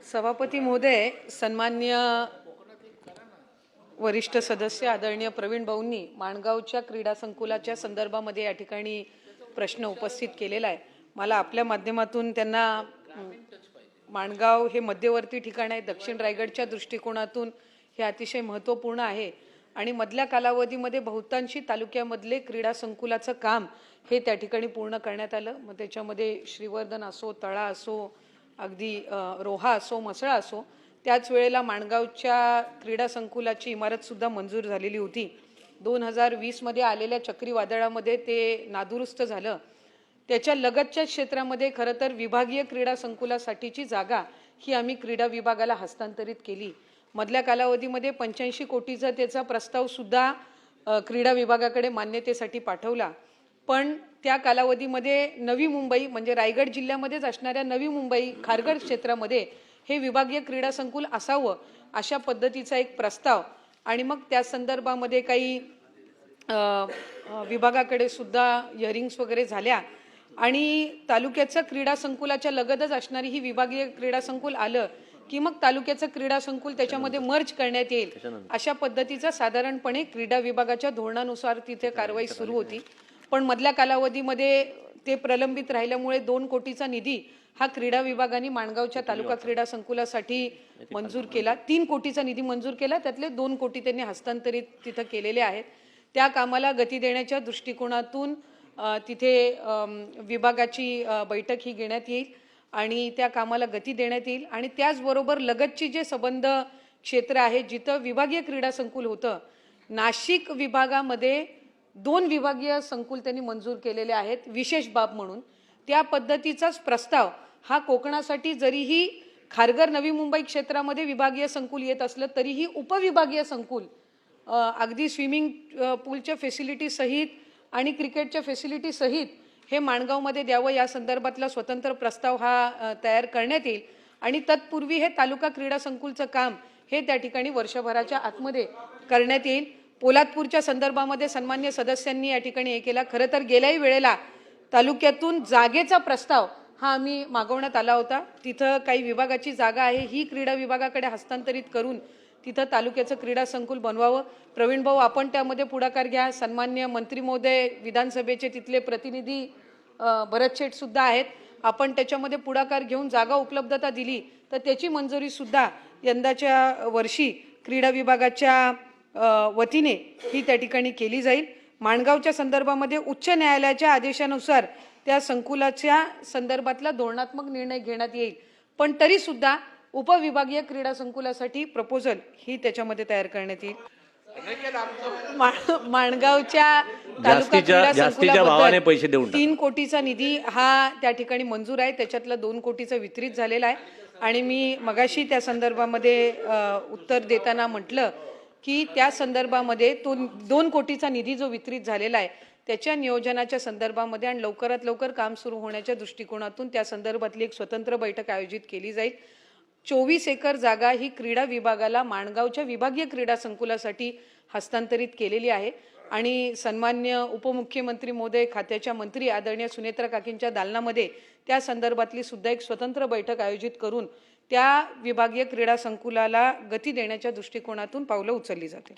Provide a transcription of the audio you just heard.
सभापती महोदय, सन्मान्य वरिष्ठ सदस्य आदरणीय प्रवीण भाऊंनी माणगावच्या क्रीडा संकुलाच्या संदर्भामध्ये या ठिकाणी प्रश्न उपस्थित केलेला आहे। मला आपल्या माध्यमातून त्यांना माणगाव हे मध्यवर्ती ठिकाण आहे, दक्षिण रायगडच्या दृष्टिकोनातून हे अतिशय महत्त्वपूर्ण आहे आणि मधल्या कालावधीमध्ये बहुतांशी तालुक्यामधले क्रीडा संकुलाचं काम हे त्या ठिकाणी पूर्ण करण्यात आलं। मग त्याच्यामध्ये श्रीवर्धन असो, तळा असो, अगदी रोहा असो, मसळा असो, त्याच वेळेला माणगावच्या क्रीडा संकुलाची इमारत सुद्धा मंजूर झालेली होती। 2020 मध्ये आलेल्या चक्रीवादळामध्ये ते नादुरुस्त झालं। त्याच्या लगतच्या क्षेत्रामध्ये खरं तर विभागीय क्रीडा संकुलासाठीची जागा ही आम्ही क्रीडा विभागाला हस्तांतरित केली। मधल्या कालावधीमध्ये 85 कोटीचा त्याचा प्रस्ताव सुद्धा क्रीडा विभागाकडे मान्यतेसाठी पाठवला, पण त्या कालावधीमध्ये नवी मुंबई म्हणजे रायगड जिल्ह्यामध्येच असणाऱ्या नवी मुंबई खारघर क्षेत्रामध्ये हे विभागीय क्रीडा संकुल असावं अशा पद्धतीचा एक प्रस्ताव आणि मग त्या संदर्भामध्ये काही विभागाकडे सुद्धा हिअरिंग्स वगैरे झाल्या आणि तालुक्याचं क्रीडा संकुलाच्या लगतच असणारी ही विभागीय क्रीडा संकुल आलं की मग तालुक्याचं क्रीडा संकुल त्याच्यामध्ये मर्ज करण्यात येईल अशा पद्धतीचा साधारणपणे क्रीडा विभागाच्या धोरणानुसार तिथे कारवाई सुरू होती। पण मधल्या कालावधीमध्ये ते प्रलंबित राहिल्यामुळे 2 कोटीचा निधी हा क्रीडा विभागाने माणगावच्या तालुका क्रीडा संकुलासाठी मंजूर केला। 3 कोटीचा निधी मंजूर केला, त्यातले 2 कोटी त्यांनी हस्तांतरित तिथे केलेले आहेत। त्या कामाला गती देण्याच्या दृष्टिकोनातून तिथे विभागाची बैठक ही घेण्यात येईल आणि त्या कामाला गती देण्यात येईल आणि त्याचबरोबर लगतची जे संबंध क्षेत्र आहे जिथं विभागीय क्रीडा संकुल होतं, नाशिक विभागामध्ये 2 विभागीय संकुल त्यांनी मंजूर केलेले आहेत विशेष बाब म्हणून। त्या पद्धतीचाच प्रस्ताव हा कोकणासाठी जरीही खारघर नवी मुंबई क्षेत्रामध्ये विभागीय संकुल येत असलं तरीही उपविभागीय संकुल अगदी स्विमिंग पूलच्या फॅसिलिटी सहित आणि क्रिकेटच्या फॅसिलिटी सहित हे माणगावमध्ये द्यावं या संदर्भातला स्वतंत्र प्रस्ताव हा तयार करण्यात येईल आणि तत्पूर्वी हे तालुका क्रीडा संकुलचं काम हे त्या ठिकाणी वर्षभराच्या आतमध्ये करण्यात येईल। पोलादपूरच्या संदर्भामध्ये सन्मान्य सदस्यांनी या ठिकाणी हे केला। खरं तर गेल्याही वेळेला तालुक्यातून जागेचा प्रस्ताव हा आम्ही मागवण्यात आला होता। तिथं काही विभागाची जागा आहे ही क्रीडा विभागाकडे हस्तांतरित करून तिथं तालुक्याचं क्रीडा संकुल बनवावं। प्रवीण भाऊ, आपण त्यामध्ये पुढाकार घ्या। सन्मान्य मंत्री महोदय, विधानसभेचे तिथले प्रतिनिधी भरत शेठ सुद्धा आहेत, आपण त्याच्यामध्ये पुढाकार घेऊन जागा उपलब्धता दिली तर त्याची मंजुरी सुद्धा यंदाच्या वर्षी क्रीडा विभागाच्या वतीने ही त्या ठिकाणी केली जाईल। माणगावच्या संदर्भामध्ये उच्च न्यायालयाच्या आदेशानुसार त्या संकुलाच्या संदर्भातला धोरणात्मक निर्णय घेण्यात येईल, पण तरी सुद्धा उपविभागीय क्रीडा संकुलासाठी प्रपोजल ही त्याच्यामध्ये तयार करण्यात येईल। माणगावच्या तालुका क्रीडा संकुलाबद्दल 3 कोटीचा निधी हा त्या ठिकाणी मंजूर आहे, त्याच्यातला 2 कोटीचा वितरित झालेला आहे आणि मी मगाशी त्या संदर्भामध्ये उत्तर देताना म्हटलं की त्या संदर्भामध्ये तो 2 कोटीचा निधी जो वितरित झालेला आहे त्याच्या नियोजनाच्या संदर्भामध्ये आणि लवकरात लवकर काम सुरू होण्याच्या दृष्टिकोनातून त्या संदर्भातली एक स्वतंत्र बैठक आयोजित केली जाईल। 24 एकर जागा ही क्रीडा विभागाला माणगावच्या विभागीय क्रीडा संकुलासाठी हस्तांतरित केलेली आहे आणि सन्मान्य उपमुख्यमंत्री महोदय, खात्याच्या मंत्री आदरणीय सुनेत्रा काकींच्या दालनामध्ये त्या संदर्भातली सुद्धा एक स्वतंत्र बैठक आयोजित करून त्या विभागीय क्रीडा संकुलाला गती देण्याच्या दृष्टिकोनातून पावलं उचलली जातील।